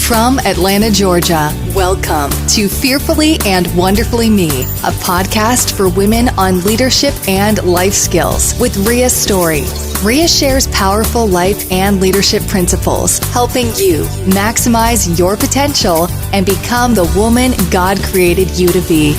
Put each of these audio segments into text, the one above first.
From Atlanta, Georgia, welcome to Fearfully and Wonderfully Me, a podcast for women on leadership and life skills with Rhea Story. Rhea shares powerful life and leadership principles, helping you maximize your potential and become the woman God created you to be.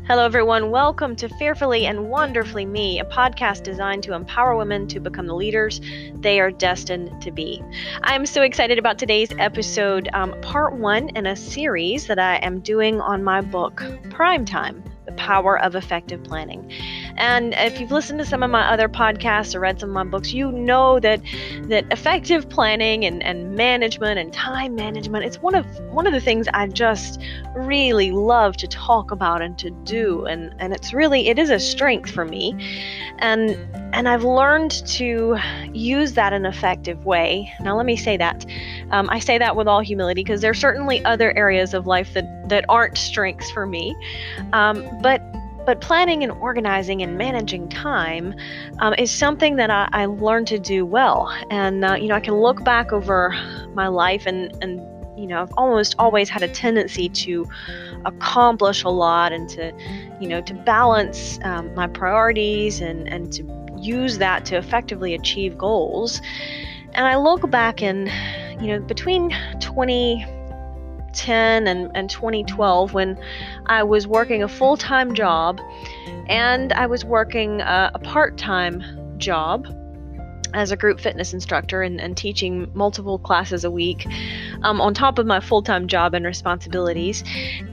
Hello, everyone. Welcome to Fearfully and Wonderfully Me, a podcast designed to empower women to become the leaders they are destined to be. I'm so excited about today's episode, part one in a series that I am doing on my book, Primetime, The Power of Effective Planning. And if you've listened to some of my other podcasts or read some of my books, you know that effective planning and management and time management, it's one of the things I just really love to talk about and to do. And it is a strength for me. And I've learned to use that in an effective way. Now, let me say that. I say that with all humility because there are certainly other areas of life that aren't strengths for me. But planning and organizing and managing time is something that I learned to do well. And, I can look back over my life and I've almost always had a tendency to accomplish a lot and to balance my priorities and to use that to effectively achieve goals. And I look back and, between 2010 and 2012, when I was working a full-time job and I was working a part-time job as a group fitness instructor and teaching multiple classes a week on top of my full-time job and responsibilities.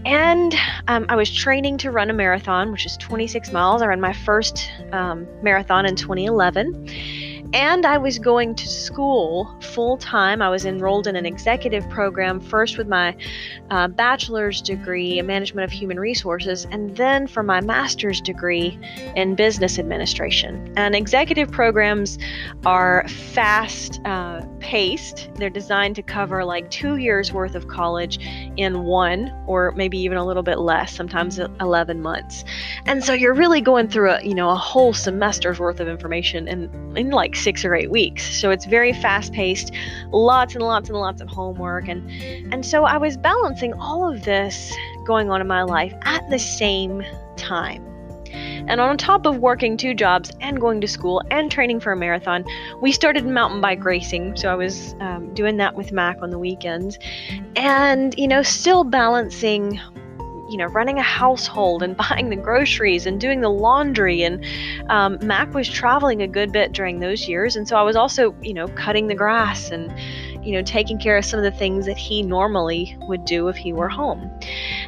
And I was training to run a marathon, which is 26 miles. I ran my first marathon in 2011. And I was going to school full-time. I was enrolled in an executive program, first with my bachelor's degree in management of human resources, and then for my master's degree in business administration. And executive programs are fast-paced. They're designed to cover like 2 years worth of college in one, or maybe even a little bit less, sometimes 11 months. And so you're really going through a whole semester's worth of information in like 6 or 8 weeks. So it's very fast-paced, lots and lots and lots of homework. And so I was balancing all of this going on in my life at the same time. And on top of working 2 jobs and going to school and training for a marathon, we started mountain bike racing. So I was doing that with Mac on the weekends. And, still balancing running a household and buying the groceries and doing the laundry. And Mac was traveling a good bit during those years. And so I was also, cutting the grass and, taking care of some of the things that he normally would do if he were home.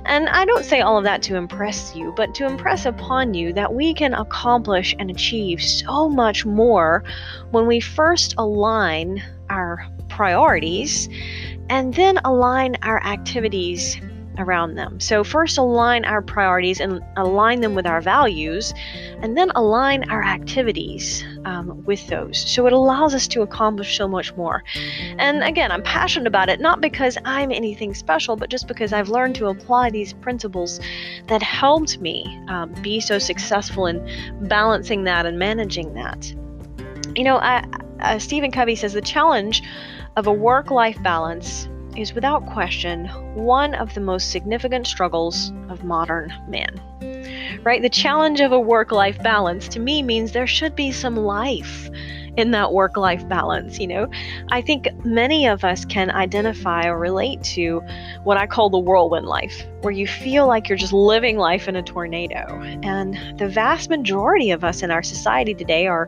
And I don't say all of that to impress you, but to impress upon you that we can accomplish and achieve so much more when we first align our priorities and then align our activities around them. So first align our priorities and align them with our values, and then align our activities with those. So it allows us to accomplish so much more. And again, I'm passionate about it, not because I'm anything special, but just because I've learned to apply these principles that helped me be so successful in balancing that and managing that. Stephen Covey says the challenge of a work-life balance is without question one of the most significant struggles of modern man. Right? The challenge of a work-life balance to me means there should be some life in that work-life balance. I think many of us can identify or relate to what I call the whirlwind life, where you feel like you're just living life in a tornado. And the vast majority of us in our society today are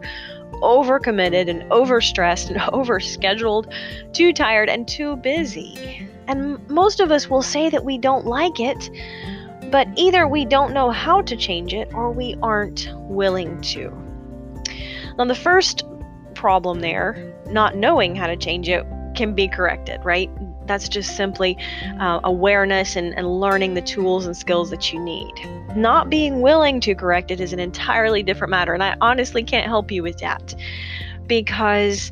overcommitted and overstressed and overscheduled, too tired and too busy. And most of us will say that we don't like it, but either we don't know how to change it or we aren't willing to. Now, the first problem there, not knowing how to change it, can be corrected, right? That's just simply awareness and learning the tools and skills that you need. Not being willing to correct it is an entirely different matter, and I honestly can't help you with that, because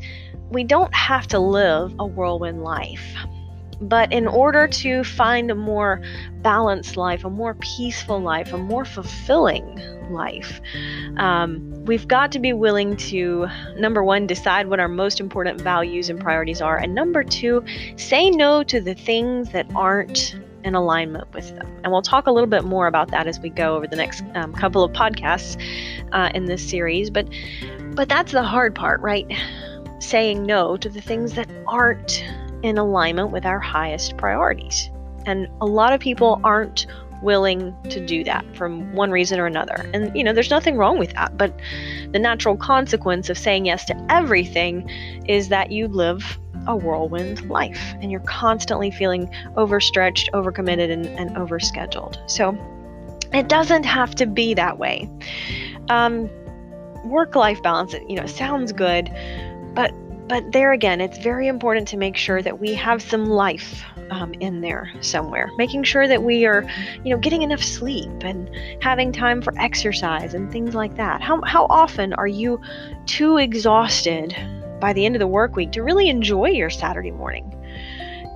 we don't have to live a whirlwind life. But in order to find a more balanced life, a more peaceful life, a more fulfilling life, we've got to be willing to, number one, decide what our most important values and priorities are, and number two, say no to the things that aren't in alignment with them. And we'll talk a little bit more about that as we go over the next couple of podcasts in this series. But that's the hard part, right? Saying no to the things that aren't in alignment with our highest priorities. And a lot of people aren't willing to do that for one reason or another. And, there's nothing wrong with that. But the natural consequence of saying yes to everything is that you live a whirlwind life and you're constantly feeling overstretched, overcommitted, and overscheduled. So it doesn't have to be that way. Work-life balance, sounds good, but there again, it's very important to make sure that we have some life in there somewhere, making sure that we are, getting enough sleep and having time for exercise and things like that. How often are you too exhausted by the end of the work week to really enjoy your Saturday morning?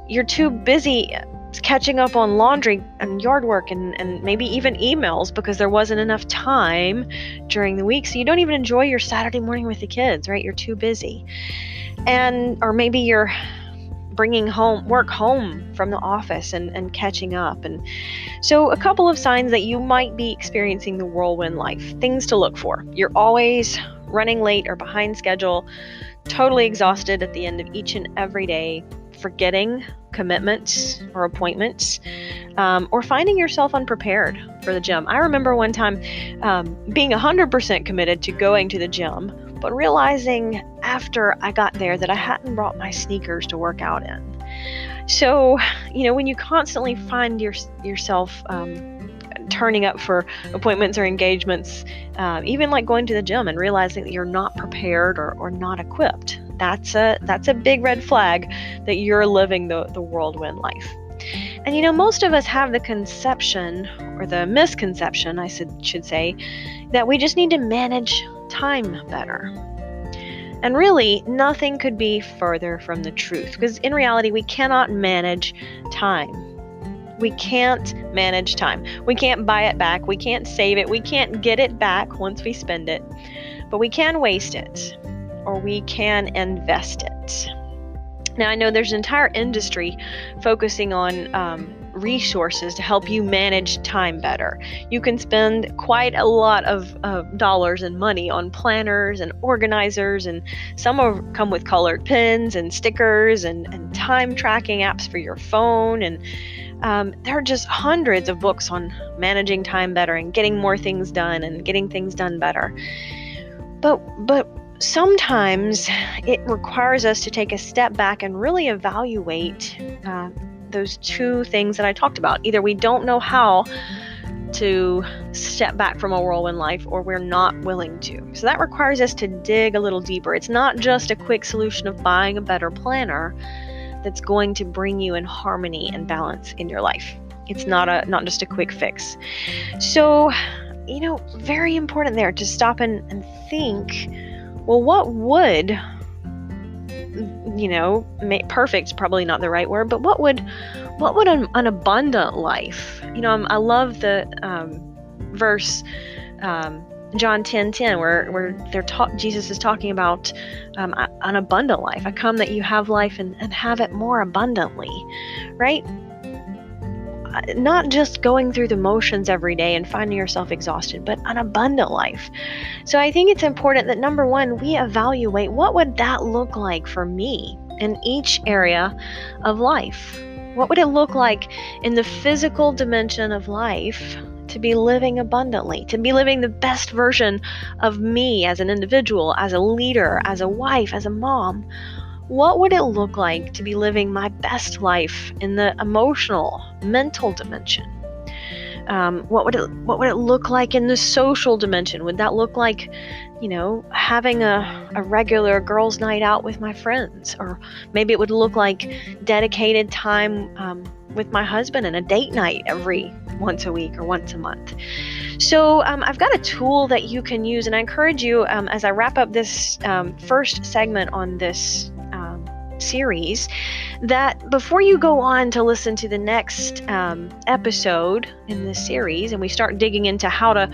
You're too busy catching up on laundry and yard work and maybe even emails because there wasn't enough time during the week. So you don't even enjoy your Saturday morning with the kids, right? You're too busy. Or maybe you're bringing work home from the office and catching up. And so a couple of signs that you might be experiencing the whirlwind life, things to look for. You're always running late or behind schedule, totally exhausted at the end of each and every day, forgetting commitments or appointments, or finding yourself unprepared for the gym. I remember one time being 100% committed to going to the gym, but realizing after I got there that I hadn't brought my sneakers to work out in. So, when you constantly find yourself turning up for appointments or engagements, even like going to the gym and realizing that you're not prepared or not equipped, that's a big red flag that you're living the whirlwind life. And most of us have the conception, or the misconception, I should say, that we just need to manage time better. And really, nothing could be further from the truth, because in reality, we cannot manage time. We can't manage time. We can't buy it back. We can't save it. We can't get it back once we spend it. But we can waste it, or we can invest it. Now, I know there's an entire industry focusing on resources to help you manage time better. You can spend quite a lot of dollars and money on planners and organizers, and some come with colored pens and stickers and time tracking apps for your phone. And there are just hundreds of books on managing time better and getting more things done and getting things done better. But sometimes it requires us to take a step back and really evaluate those two things that I talked about. Either we don't know how to step back from a whirlwind life, or we're not willing to. So that requires us to dig a little deeper. It's not just a quick solution of buying a better planner that's going to bring you in harmony and balance in your life. It's not just a quick fix. So, very important there to stop and think, well, what would, perfect's probably not the right word, but what would an abundant life, I love the verse, John 10:10, where Jesus is talking about an abundant life. I come that you have life and have it more abundantly, right? Not just going through the motions every day and finding yourself exhausted, but an abundant life. So I think it's important that, number one, we evaluate what would that look like for me in each area of life. What would it look like in the physical dimension of life to be living abundantly, to be living the best version of me as an individual, as a leader, as a wife, as a mom? What would it look like to be living my best life in the emotional, mental dimension? What would it look like in the social dimension? Would that look like, having a regular girls' night out with my friends? Or maybe it would look like dedicated time with my husband and a date night every once a week or once a month. So I've got a tool that you can use, and I encourage you, as I wrap up this first segment on this series, that before you go on to listen to the next episode in this series, and we start digging into how to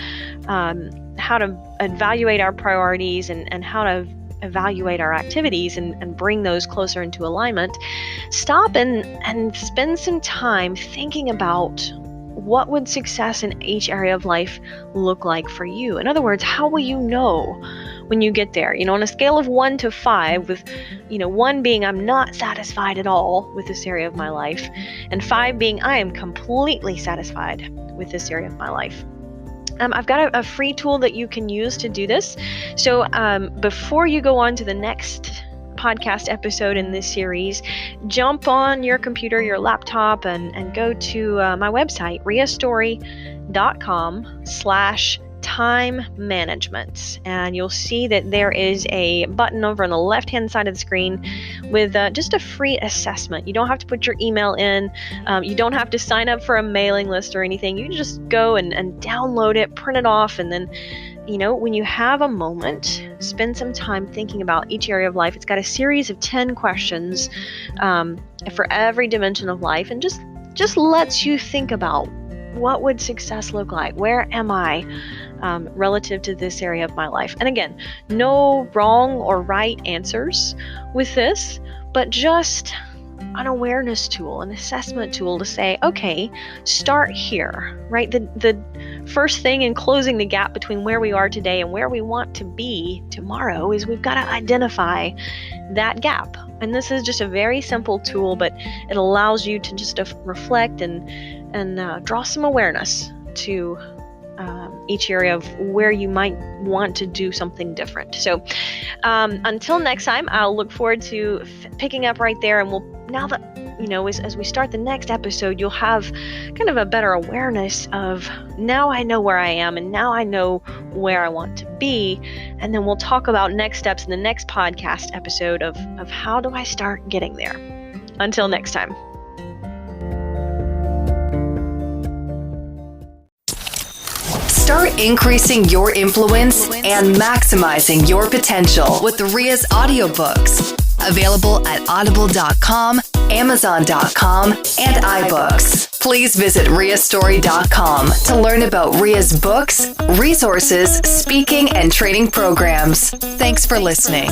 evaluate our priorities and how to evaluate our activities and bring those closer into alignment, stop and spend some time thinking about what would success in each area of life look like for you. In other words, how will you know when you get there? On a scale of 1 to 5, with 1 being I'm not satisfied at all with this area of my life, and 5 being I am completely satisfied with this area of my life. I've got a free tool that you can use to do this. So before you go on to the next podcast episode in this series, jump on your computer, your laptop, and go to my website, riastory.com/time management. And you'll see that there is a button over on the left-hand side of the screen with just a free assessment. You don't have to put your email in. You don't have to sign up for a mailing list or anything. You can just go and download it, print it off, and then when you have a moment, spend some time thinking about each area of life. It's got a series of 10 questions for every dimension of life, and just lets you think about what would success look like? Where am I relative to this area of my life? And again, no wrong or right answers with this, but just an awareness tool, an assessment tool to say, okay, start here, right? The first thing in closing the gap between where we are today and where we want to be tomorrow is we've got to identify that gap. And this is just a very simple tool, but it allows you to just reflect and draw some awareness to each area of where you might want to do something different. So until next time, I'll look forward to picking up right there, and now that as we start the next episode, you'll have kind of a better awareness of, now I know where I am and now I know where I want to be. And then we'll talk about next steps in the next podcast episode of how do I start getting there. Until next time. Start increasing your influence and maximizing your potential with Ria's audiobooks. Available at audible.com, amazon.com, and iBooks. Please visit riastory.com to learn about Ria's books, resources, speaking, and training programs. Thanks for listening.